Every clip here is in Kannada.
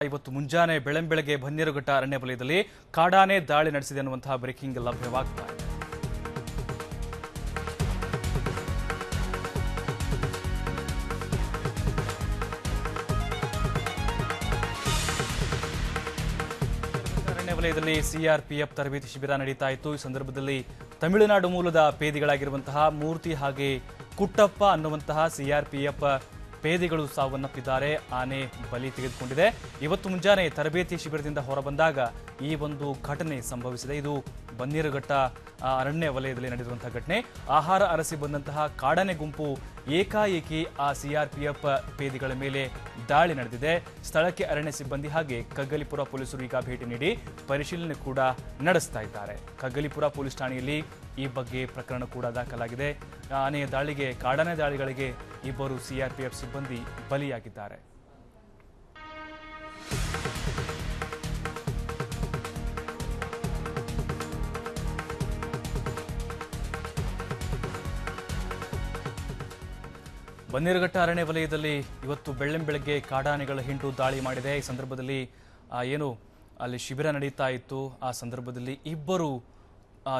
ಇವತ್ತು ಮುಂಜಾನೆ ಬೆಳಂಬೆಳಗ್ಗೆ ಬನ್ನೇರುಘಟ್ಟ ಅರಣ್ಯ ವಲಯದಲ್ಲಿ ಕಾಡಾನೆ ದಾಳಿ ನಡೆಸಿದೆ ಅನ್ನುವಂತಹ ಬ್ರೇಕಿಂಗ್ ಲಭ್ಯವಾಗ್ತಾ ಇದೆ. ಅರಣ್ಯ ವಲಯದಲ್ಲಿ ಸಿಆರ್ಪಿಎಫ್ ತರಬೇತಿ ಶಿಬಿರ ನಡೀತಾ ಇತ್ತು. ಈ ಸಂದರ್ಭದಲ್ಲಿ ತಮಿಳುನಾಡು ಮೂಲದ ಪೇದಿಗಳಾಗಿರುವಂತಹ ಮೂರ್ತಿ ಹಾಗೆ ಕುಟ್ಟಪ್ಪ ಅನ್ನುವಂತಹ ಸಿಆರ್ಪಿಎಫ್ ಪೇದೆಗಳು ಸಾವನ್ನಪ್ಪಿದ್ದಾರೆ. ಆನೆ ಬಲಿ ತೆಗೆದುಕೊಂಡಿದೆ. ಇವತ್ತು ಮುಂಜಾನೆ ತರಬೇತಿ ಶಿಬಿರದಿಂದ ಹೊರಬಂದಾಗ ಈ ಒಂದು ಘಟನೆ ಸಂಭವಿಸಿದೆ. ಇದು ಬನ್ನೇರುಘಟ್ಟ ಅರಣ್ಯ ವಲಯದಲ್ಲಿ ನಡೆದಿರುವಂತಹ ಘಟನೆ. ಆಹಾರ ಅರಸಿ ಬಂದಂತಹ ಕಾಡಾನೆ ಗುಂಪು ಏಕಾಏಕಿ ಆ ಸಿಆರ್ಪಿಎಫ್ ಪೇದೆಗಳ ಮೇಲೆ ದಾಳಿ ನಡೆದಿದೆ. ಸ್ಥಳಕ್ಕೆ ಅರಣ್ಯ ಸಿಬ್ಬಂದಿ ಹಾಗೆ ಕಗ್ಗಲಿಪುರ ಪೊಲೀಸರು ಈಗ ಭೇಟಿ ನೀಡಿ ಪರಿಶೀಲನೆ ಕೂಡ ನಡೆಸ್ತಾ ಇದ್ದಾರೆ. ಕಗ್ಗಲಿಪುರ ಪೊಲೀಸ್ ಠಾಣೆಯಲ್ಲಿ ಈ ಬಗ್ಗೆ ಪ್ರಕರಣ ಕೂಡ ದಾಖಲಾಗಿದೆ. ಆನೆಯ ದಾಳಿಗೆ ಕಾಡಾನೆ ದಾಳಿಗಳಿಗೆ ಇಬ್ಬರು ಸಿಆರ್ಪಿಎಫ್ ಸಿಬ್ಬಂದಿ ಬಲಿಯಾಗಿದ್ದಾರೆ. ಬನ್ನೇರುಘಟ್ಟ ಅರಣ್ಯ ವಲಯದಲ್ಲಿ ಇವತ್ತು ಬೆಳ್ಳಂಬೆಳಗ್ಗೆ ಕಾಡಾನೆಗಳ ಹಿಂಡು ದಾಳಿ ಮಾಡಿದೆ. ಈ ಸಂದರ್ಭದಲ್ಲಿ ಏನು ಅಲ್ಲಿ ಶಿಬಿರ ನಡೀತಾ ಇತ್ತು, ಆ ಸಂದರ್ಭದಲ್ಲಿ ಇಬ್ಬರು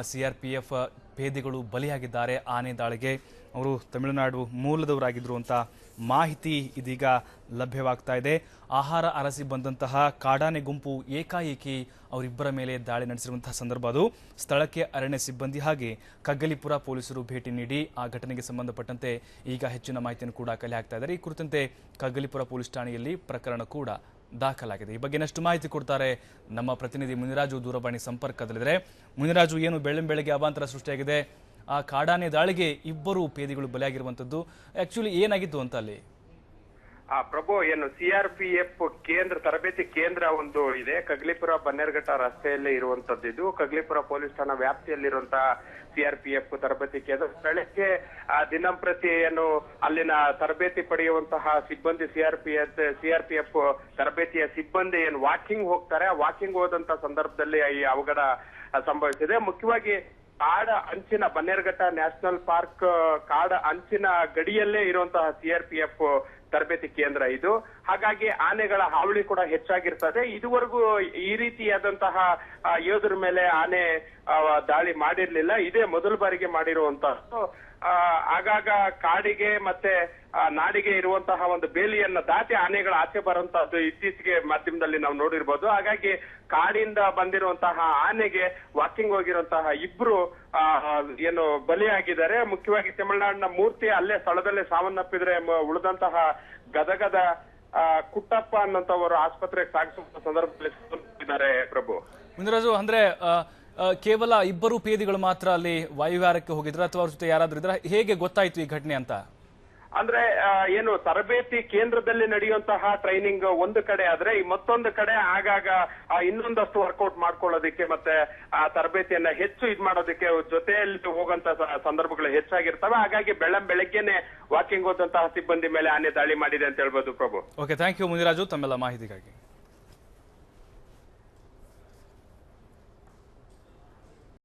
ಸಿಆರ್ಪಿಎಫ್ ಪೇದೆಗಳು ಬಲಿಯಾಗಿದ್ದಾರೆ ಆನೆ ದಾಳಿಗೆ. ಅವರು ತಮಿಳುನಾಡು ಮೂಲದವರಾಗಿದ್ರು ಅಂತ ಮಾಹಿತಿ ಇದೀಗ ಲಭ್ಯವಾಗ್ತಾ ಇದೆ. ಆಹಾರ ಅರಸಿ ಬಂದಂತಹ ಕಾಡಾನೆ ಗುಂಪು ಏಕಾಏಕಿ ಅವರಿಬ್ಬರ ಮೇಲೆ ದಾಳಿ ನಡೆಸಿರುವಂತಹ ಸಂದರ್ಭ ಅದು. ಸ್ಥಳಕ್ಕೆ ಅರಣ್ಯ ಸಿಬ್ಬಂದಿ ಹಾಗೆ ಕಗ್ಗಲಿಪುರ ಪೊಲೀಸರು ಭೇಟಿ ನೀಡಿ ಆ ಘಟನೆಗೆ ಸಂಬಂಧಪಟ್ಟಂತೆ ಈಗ ಹೆಚ್ಚಿನ ಮಾಹಿತಿಯನ್ನು ಕೂಡ ಕಲೆ ಹಾಕ್ತಾ ಇದ್ದಾರೆ. ಈ ಕುರಿತಂತೆ ಕಗ್ಗಲಿಪುರ ಪೊಲೀಸ್ ಠಾಣೆಯಲ್ಲಿ ಪ್ರಕರಣ ಕೂಡ ದಾಖಲಾಗಿದೆ. ಈ ಬಗ್ಗೆ ಇನ್ನಷ್ಟು ಮಾಹಿತಿ ಕೊಡ್ತಾರೆ ನಮ್ಮ ಪ್ರತಿನಿಧಿ ಮುನಿರಾಜು ದೂರವಾಣಿ ಸಂಪರ್ಕದಲ್ಲಿದ್ದಾರೆ. ಮುನಿರಾಜು, ಏನು ಬೆಳ್ಳಂಬೆಳಗ್ಗೆ ಅವಾಂತರ ಸೃಷ್ಟಿಯಾಗಿದೆ? ಆ ಕಾಡಾನೆ ದಾಳಿಗೆ ಇಬ್ಬರು ಪೇದೆಗಳು ಬಲಿಯಾಗಿರುವಂತದ್ದು ಆಕ್ಚುಲಿ ಏನಾಗಿತ್ತು ಅಂತ ಅಲ್ಲಿ? ಪ್ರಭು, ಏನು ಸಿಆರ್ಪಿಎಫ್ ಕೇಂದ್ರ ತರಬೇತಿ ಕೇಂದ್ರ ಒಂದು ಇದೆ ಕಗ್ಲಿಪುರ ಬನ್ನೇರುಘಟ್ಟ ರಸ್ತೆಯಲ್ಲಿ ಇರುವಂತದ್ದು. ಇದು ಕಗ್ಲಿಪುರ ಪೊಲೀಸ್ ಠಾಣಾ ವ್ಯಾಪ್ತಿಯಲ್ಲಿರುವಂತಹ ಸಿಆರ್ಪಿಎಫ್ ತರಬೇತಿ ಕೇಂದ್ರ. ಸ್ಥಳಕ್ಕೆ ದಿನಂಪ್ರತಿ ಏನು ಅಲ್ಲಿನ ತರಬೇತಿ ಪಡೆಯುವಂತಹ ಸಿಬ್ಬಂದಿ ಸಿಆರ್ಪಿಎಫ್ ತರಬೇತಿಯ ಸಿಬ್ಬಂದಿ ಏನು ವಾಕಿಂಗ್ ಹೋಗ್ತಾರೆ. ಆ ವಾಕಿಂಗ್ ಹೋದಂತ ಸಂದರ್ಭದಲ್ಲಿ ಈ ಅವಘಡ ಸಂಭವಿಸಿದೆ. ಮುಖ್ಯವಾಗಿ ಕಾಡ ಅಂಚಿನ ಬನ್ನೇರುಘಟ್ಟ ನ್ಯಾಷನಲ್ ಪಾರ್ಕ್ ಕಾಡ ಅಂಚಿನ ಗಡಿಯಲ್ಲೇ ಇರುವಂತಹ ಸಿಆರ್ಪಿಎಫ್ ತರಬೇತಿ ಕೇಂದ್ರ ಇದು. ಹಾಗಾಗಿ ಆನೆಗಳ ಹಾವಳಿ ಕೂಡ ಹೆಚ್ಚಾಗಿರ್ತದೆ. ಇದುವರೆಗೂ ಈ ರೀತಿಯಾದಂತಹ ಯೋಧರ ಮೇಲೆ ಆನೆ ದಾಳಿ ಮಾಡಿರ್ಲಿಲ್ಲ. ಇದೇ ಮೊದಲ ಬಾರಿಗೆ ಮಾಡಿರುವಂತಹದ್ದು. ಆಗಾಗ ಕಾಡಿಗೆ ಮತ್ತೆ ನಾಡಿಗೆ ಇರುವಂತಹ ಒಂದು ಬೇಲಿಯನ್ನ ದಾಟಿ ಆನೆಗಳ ಆಚೆ ಬರುವಂತಹದ್ದು ಇತ್ತೀಚೆಗೆ ಮಾಧ್ಯಮದಲ್ಲಿ ನಾವು ನೋಡಿರ್ಬೋದು. ಹಾಗಾಗಿ ಕಾಡಿಂದ ಬಂದಿರುವಂತಹ ಆನೆಗೆ ವಾಕಿಂಗ್ ಹೋಗಿರುವಂತಹ ಇಬ್ರು ಏನು ಬಲಿಯಾಗಿದ್ದಾರೆ. ಮುಖ್ಯವಾಗಿ ತಮಿಳುನಾಡಿನ ಮೂರ್ತಿ ಅಲ್ಲೇ ಸ್ಥಳದಲ್ಲೇ ಸಾವನ್ನಪ್ಪಿದ್ರೆ ಉಳಿದಂತಹ ಗದಗದ ಕುಟ್ಟಪ್ಪ ಅನ್ನಂತವರು ಆಸ್ಪತ್ರೆಗೆ ಸಾಗಿಸುವ ಸಂದರ್ಭದಲ್ಲಿ ಸಾವನ್ನಪ್ಪಿದ್ದಾರೆ. ಪ್ರಭು, ಮುನಿರಾಜು, ಅಂದ್ರೆ ಕೇವಲ ಇಬ್ಬರು ಪೇದೆಗಳು ಮಾತ್ರ ಅಲ್ಲಿ ವಾಯುವಿಹಾರಕ್ಕೆ ಹೋಗಿದ್ರ ಅಥವಾ ಅವ್ರ ಜೊತೆ ಯಾರಾದ್ರೂ ಇದ್ರ? ಹೇಗೆ ಗೊತ್ತಾಯ್ತು ಈ ಘಟನೆ ಅಂತ? ಅಂದ್ರೆ ಏನು ತರಬೇತಿ ಕೇಂದ್ರದಲ್ಲಿ ನಡೆಯುವಂತಹ ಟ್ರೈನಿಂಗ್ ಒಂದು ಕಡೆ ಆದ್ರೆ ಈ ಮತ್ತೊಂದು ಕಡೆ ಆಗಾಗ ಇನ್ನೊಂದಷ್ಟು ವರ್ಕೌಟ್ ಮಾಡ್ಕೊಳ್ಳೋದಕ್ಕೆ ಮತ್ತೆ ಆ ತರಬೇತಿಯನ್ನ ಹೆಚ್ಚು ಇದ್ ಮಾಡೋದಕ್ಕೆ ಜೊತೆಯಲ್ಲಿ ಹೋಗುವಂತ ಸಂದರ್ಭಗಳು ಹೆಚ್ಚಾಗಿರ್ತವೆ. ಹಾಗಾಗಿ ಬೆಳಗ್ಗೆನೆ ವಾಕಿಂಗ್ ಹೋದಂತಹ ಸಿಬ್ಬಂದಿ ಮೇಲೆ ಆನೆ ದಾಳಿ ಮಾಡಿದೆ ಅಂತ ಹೇಳ್ಬೋದು. ಪ್ರಭು, ಓಕೆ, ಥ್ಯಾಂಕ್ ಯು ಮುನಿರಾಜು ತಮ್ಮೆಲ್ಲ ಮಾಹಿತಿಗಾಗಿ.